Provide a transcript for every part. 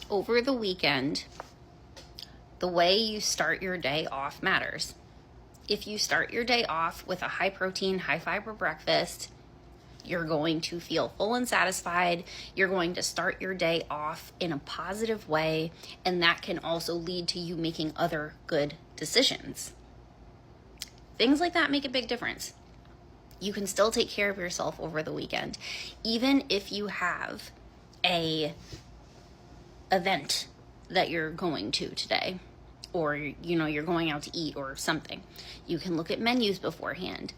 over the weekend, the way you start your day off matters. If you start your day off with a high protein, high fiber breakfast, you're going to feel full and satisfied. You're going to start your day off in a positive way, and that can also lead to you making other good decisions. Things like that make a big difference. You can still take care of yourself over the weekend, even if you have a event that you're going to today, or you're going out to eat or something. You can look at menus beforehand.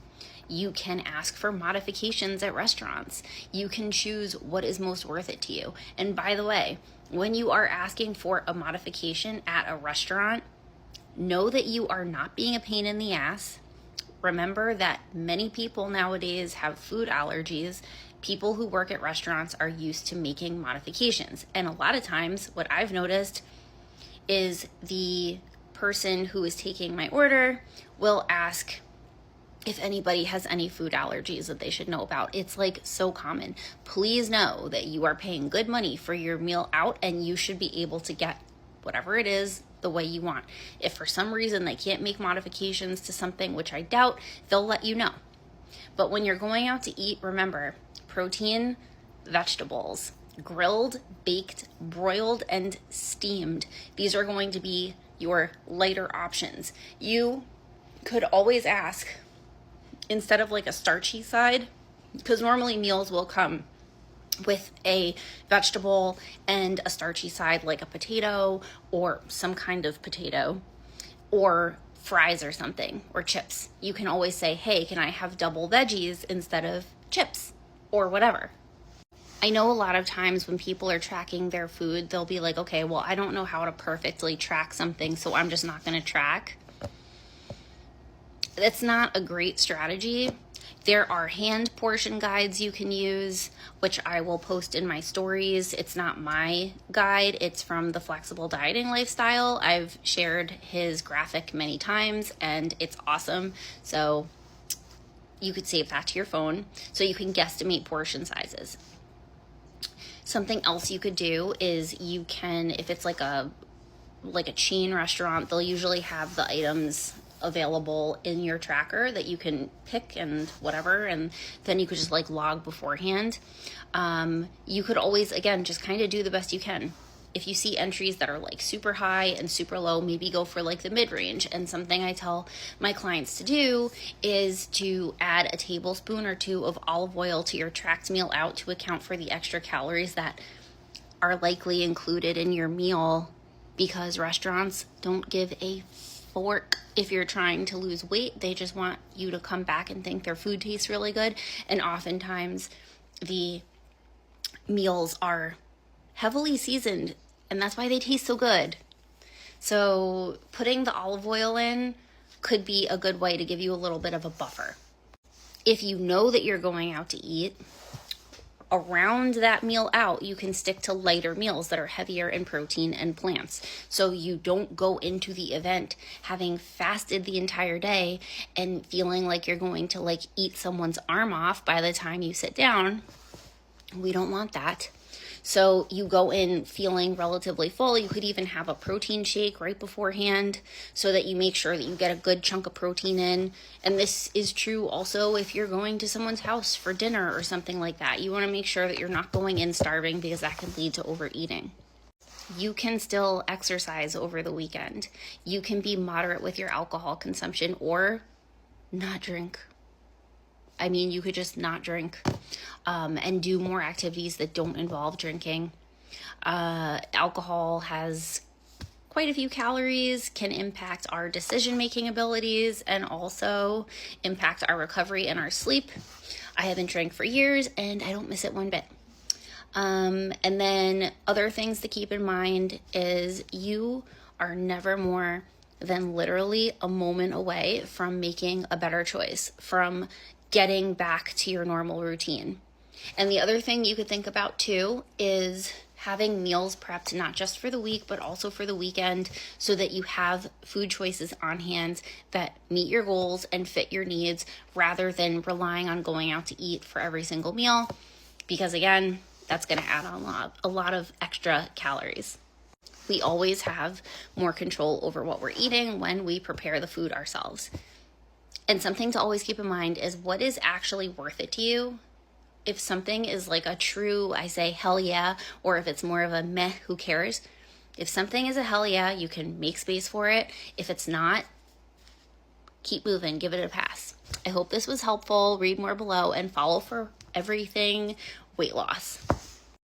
You can ask for modifications at restaurants. You can choose what is most worth it to you. And by the way, when you are asking for a modification at a restaurant, know that you are not being a pain in the ass. Remember that many people nowadays have food allergies. People who work at restaurants are used to making modifications. And a lot of times what I've noticed is the person who is taking my order will ask if anybody has any food allergies that they should know about. It's like so common. Please know that you are paying good money for your meal out, and you should be able to get whatever it is the way you want. If for some reason they can't make modifications to something, which I doubt, they'll let you know. But when you're going out to eat, remember, protein, vegetables, grilled, baked, broiled, and steamed. These are going to be your lighter options. You could always ask, instead of like a starchy side, because normally meals will come with a vegetable and a starchy side, like a potato or some kind of potato, or fries or something, or chips. You can always say, hey, can I have double veggies instead of chips or whatever. I know a lot of times when people are tracking their food, they'll be like, okay, well, I don't know how to perfectly track something, so I'm just not going to track. That's not a great strategy. There are hand portion guides you can use, which I will post in my stories. It's not my guide. It's from the Flexible Dieting Lifestyle. I've shared his graphic many times, and it's awesome. So you could save that to your phone so you can guesstimate portion sizes. Something else you could do is you can, if it's like a chain restaurant, they'll usually have the items available in your tracker that you can pick and whatever, and then you could just like log beforehand. You could always, again, just kind of do the best you can. If you see entries that are like super high and super low, maybe go for like the mid-range. And something I tell my clients to do is to add a tablespoon or two of olive oil to your tracked meal out to account for the extra calories that are likely included in your meal, because restaurants don't give a fork if you're trying to lose weight. They just want you to come back and think their food tastes really good. And oftentimes the meals are heavily seasoned, and that's why they taste so good. So putting the olive oil in could be a good way to give you a little bit of a buffer. If you know that you're going out to eat, around that meal out, you can stick to lighter meals that are heavier in protein and plants. So you don't go into the event having fasted the entire day and feeling like you're going to like eat someone's arm off by the time you sit down. We don't want that. So you go in feeling relatively full. You could even have a protein shake right beforehand so that you make sure that you get a good chunk of protein in. And this is true also if you're going to someone's house for dinner or something like that. You want to make sure that you're not going in starving, because that can lead to overeating. You can still exercise over the weekend. You can be moderate with your alcohol consumption or not drink. I mean, you could just not drink and do more activities that don't involve drinking. Alcohol has quite a few calories, can impact our decision-making abilities, and also impact our recovery and our sleep. I haven't drank for years, and I don't miss it one bit. And then other things to keep in mind is you are never more than literally a moment away from making a better choice, from getting back to your normal routine. And the other thing you could think about too is having meals prepped not just for the week, but also for the weekend, so that you have food choices on hand that meet your goals and fit your needs, rather than relying on going out to eat for every single meal, because again, that's going to add on a lot of extra calories. We always have more control over what we're eating when we prepare the food ourselves. And something to always keep in mind is what is actually worth it to you. If something is like a true, I say, hell yeah, or if it's more of a meh, who cares? If something is a hell yeah, you can make space for it. If it's not, keep moving, give it a pass. I hope this was helpful. Read more below and follow for everything weight loss.